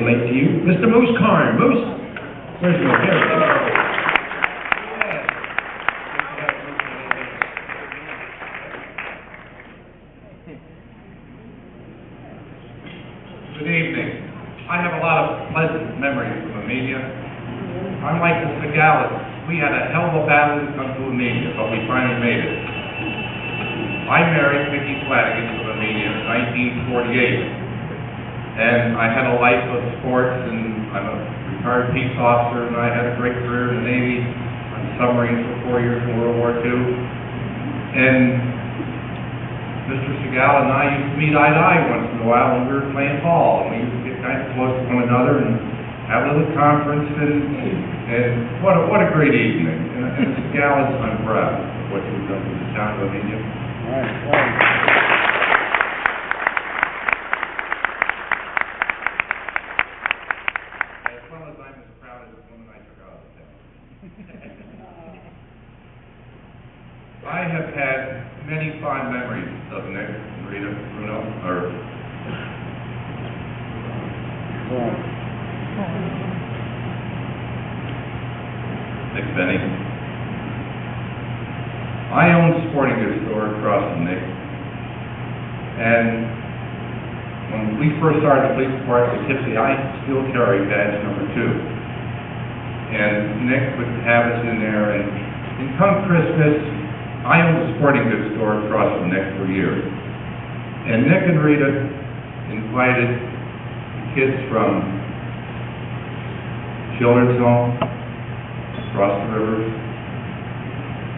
congratulate to you, Mr. Moose Carn. Moose, where's Moose? Here. Good evening. I have a lot of pleasant memories from Amelia. Unlike the Segalas, we had a hell of a battle to come to Amelia, but we finally made it. I married Mickey Flanagan from Amelia in 1948, and I had a life of sports, and I'm a retired peace officer, and I had a great career in the Navy. I'm submarines for 4 years in World War II, and Mr. Segala and I used to meet eye to eye once in a while when we were playing ball, and we used to get kind of close to one another and have a little conference, and what a great evening. And Segala's, I'm proud of what you've done for the town of Amelia. Right. As well as I'm as proud as the woman I took out of the town. I have had many fond memories of Nick and Rita Bruno, Nick Beni. I owned a sporting goods store across from Nick, and when we first started the police department at Poughkeepsie, I still carry badge number 2. And Nick would have us in there, and come Christmas, I owned a sporting goods store across from Nick for years. And Nick and Rita invited kids from Children's Home, across the river,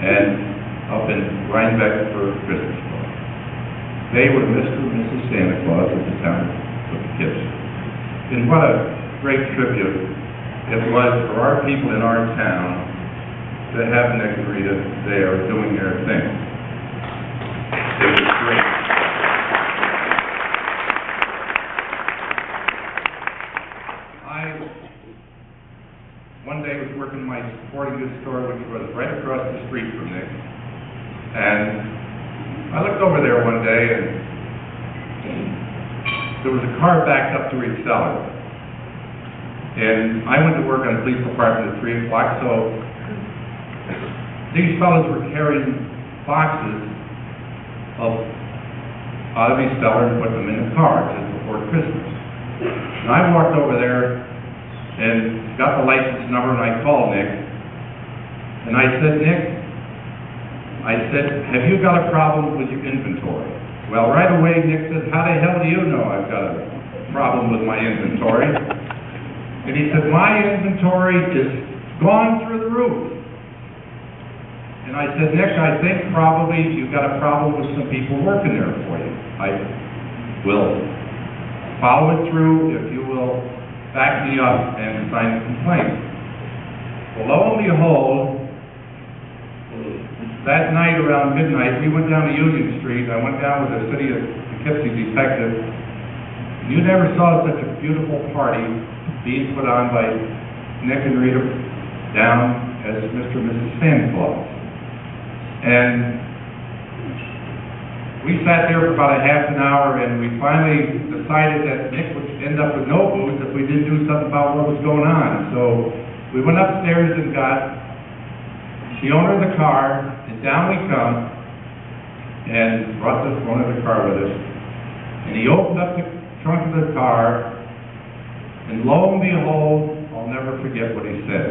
and up in Rhinebeck for a Christmas party. They were Mr. and Mrs. Santa Claus of the town of Poughkeepsie. And what a great tribute it was for our people in our town to have Nick and Rita there doing their thing. It was great. One day I was working in my sporting goods store, which was right across the street from Nick. And I looked over there one day, and there was a car backed up to his cellar. And I went to work on the police department at 3 o'clock, so these fellows were carrying boxes out of his cellar and put them in the car just before Christmas. And I walked over there and got the license number, and I called Nick. And I said, Nick, have you got a problem with your inventory? Well, right away, Nick said, how the hell do you know I've got a problem with my inventory? And he said, my inventory is gone through the roof. And I said, Nick, I think probably you've got a problem with some people working there for you. I will follow it through if you will back me up and sign the complaint. Well, lo and behold, that night around midnight, we went down to Union Street. I went down with the city of Poughkeepsie detective. You never saw such a beautiful party being put on by Nick and Rita down as Mr. and Mrs. Santa Claus. And we sat there for about a half an hour, and we finally decided that Nick would end up with no booze if we didn't do something about what was going on. So we went upstairs and got the owner of the car, and down we come, and brought the owner of the car with us. And he opened up the trunk of the car, and lo and behold, I'll never forget what he said.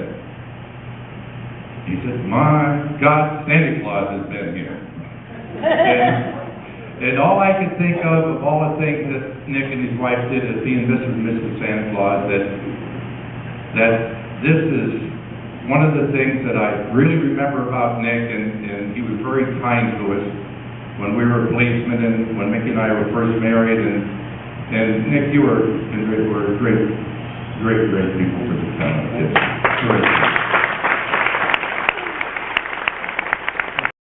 He said, my God, Santa Claus has been here. And all I could think of all the things that Nick and his wife did as being Mr. and Mrs. Santa Claus, that this is one of the things that I really remember about Nick, and he was very kind to us when we were policemen and when Mickey and I were first married. And Nick, you were great people for the town. It's great.